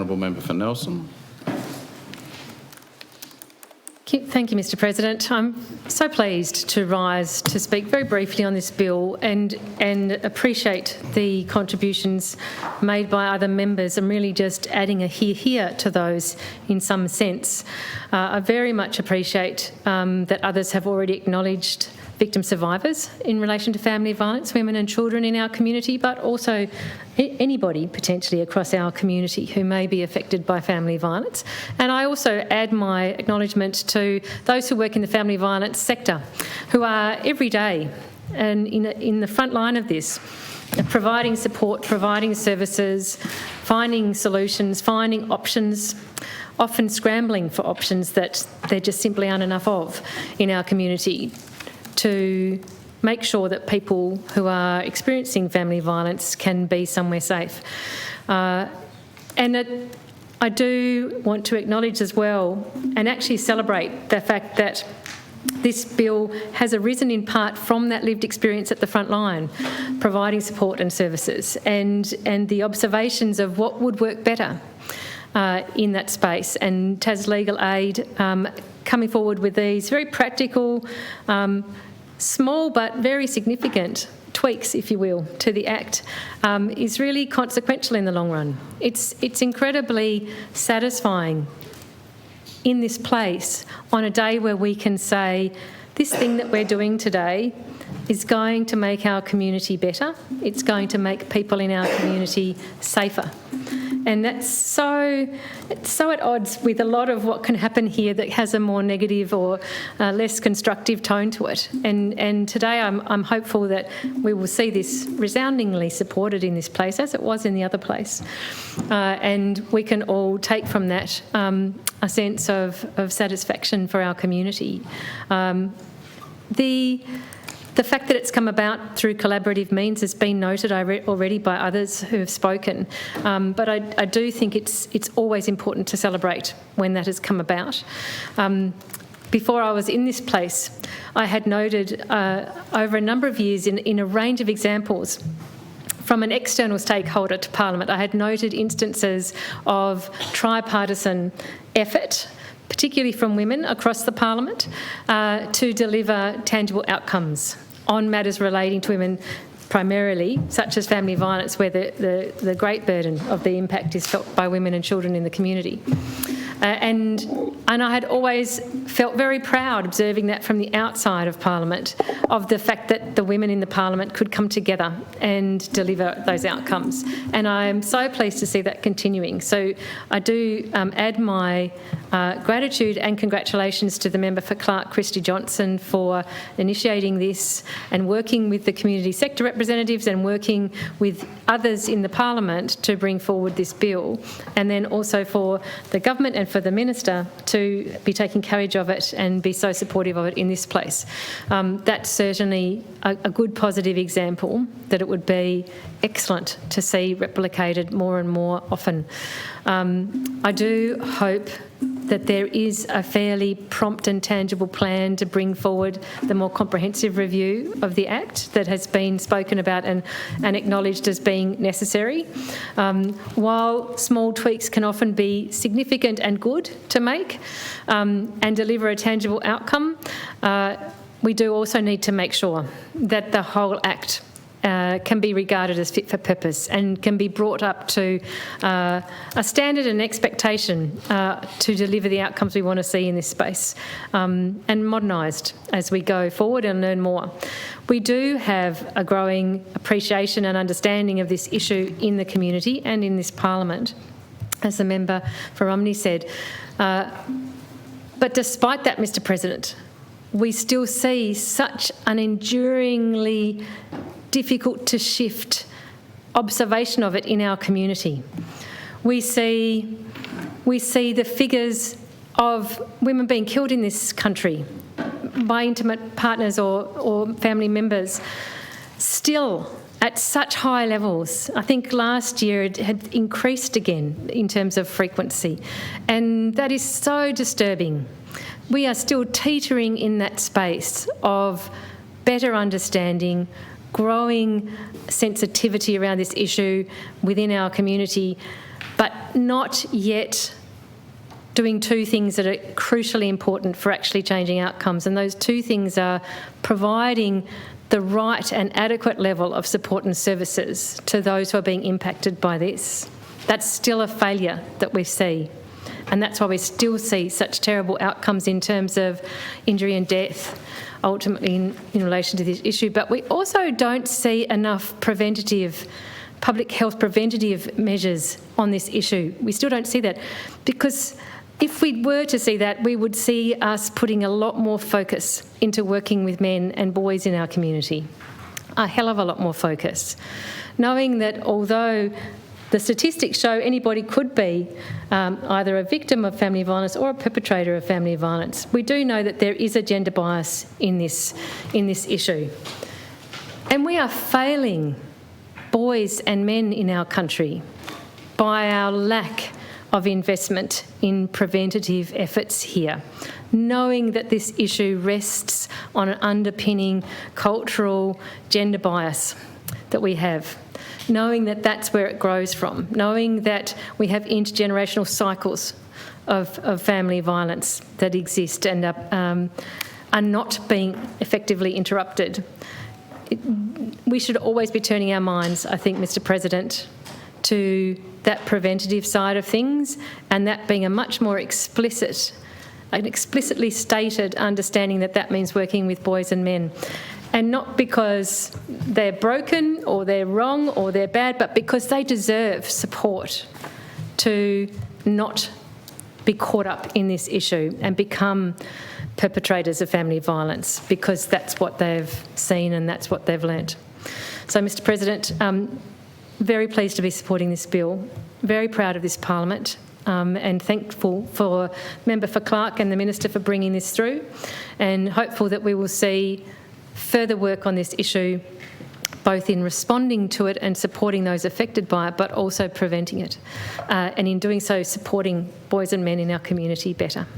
Honourable Member for Nelson. Thank you, Mr President. I'm so pleased to rise to speak very briefly on this bill and appreciate the contributions made by other members and really just adding a here to those in some sense. I very much appreciate that others have already acknowledged victim survivors in relation to family violence, women and children in our community, but also anybody potentially across our community who may be affected by family violence. And I also add my acknowledgement to those who work in the family violence sector, who are every day and in the front line of this, providing support, providing services, finding solutions, finding options, often scrambling for options that there just simply aren't enough of in our community, to make sure that people who are experiencing family violence can be somewhere safe. I do want to acknowledge as well and actually celebrate the fact that this bill has arisen in part from that lived experience at the front line, providing support and services, and the observations of what would work better in that space. And Tas Legal Aid coming forward with these very practical, small but very significant tweaks, if you will, to the Act is really consequential in the long run. It's incredibly satisfying in this place on a day where we can say this thing that we're doing today is going to make our community better. It's going to make people in our community safer. And that's so at odds with a lot of what can happen here that has a more negative or less constructive tone to it. And today I'm hopeful that we will see this resoundingly supported in this place, as it was in the other place. And we can all take from that a sense of satisfaction for our community. The fact that it's come about through collaborative means has been noted already by others who have spoken, but I do think it's always important to celebrate when that has come about. Before I was in this place, I had noted over a number of years in a range of examples from an external stakeholder to Parliament, I had noted instances of tripartisan effort, particularly from women across the Parliament, to deliver tangible outcomes on matters relating to women primarily, such as family violence, where the great burden of the impact is felt by women and children in the community. And I had always felt very proud observing that from the outside of Parliament, of the fact that the women in the Parliament could come together and deliver those outcomes. And I'm so pleased to see that continuing. So I do add my gratitude and congratulations to the member for Clark, Kristie Johnson, for initiating this and working with the community sector representatives and working with others in the Parliament to bring forward this bill, and then also for the government and for the Minister to be taking carriage of it and be so supportive of it in this place. That's certainly a good positive example that it would be excellent to see replicated more and more often. I do hope that there is a fairly prompt and tangible plan to bring forward the more comprehensive review of the Act that has been spoken about and acknowledged as being necessary. While small tweaks can often be significant and good to make and deliver a tangible outcome, we do also need to make sure that the whole Act can be regarded as fit for purpose and can be brought up to a standard and expectation to deliver the outcomes we want to see in this space, and modernised as we go forward and learn more. We do have a growing appreciation and understanding of this issue in the community and in this Parliament, as the member for Romney said. But despite that, Mr President, we still see such an enduringly difficult to shift observation of it in our community. We see the figures of women being killed in this country by intimate partners or family members still at such high levels. I think last year it had increased again in terms of frequency, and that is so disturbing. We are still teetering in that space of better understanding, growing sensitivity around this issue within our community, but not yet doing two things that are crucially important for actually changing outcomes. And those two things are providing the right and adequate level of support and services to those who are being impacted by this. That's still a failure that we see. And that's why we still see such terrible outcomes in terms of injury and death, ultimately in relation to this issue. But we also don't see enough public health preventative measures on this issue. We still don't see that, because if we were to see that, we would see us putting a lot more focus into working with men and boys in our community, a hell of a lot more focus, knowing that although the statistics show anybody could be either a victim of family violence or a perpetrator of family violence, we do know that there is a gender bias in this issue. And we are failing boys and men in our country by our lack of investment in preventative efforts here, knowing that this issue rests on an underpinning cultural gender bias that we have, knowing that that's where it grows from, knowing that we have intergenerational cycles of family violence that exist and are not being effectively interrupted. We should always be turning our minds, I think, Mr. President, to that preventative side of things, and that being a much more explicitly stated understanding that means working with boys and men. And not because they're broken or they're wrong or they're bad, but because they deserve support to not be caught up in this issue and become perpetrators of family violence, because that's what they've seen and that's what they've learnt. So, Mr. President, very pleased to be supporting this bill, very proud of this Parliament, and thankful for Member for Clark and the Minister for bringing this through, and hopeful that we will see further work on this issue, both in responding to it and supporting those affected by it, but also preventing it, and in doing so supporting boys and men in our community better.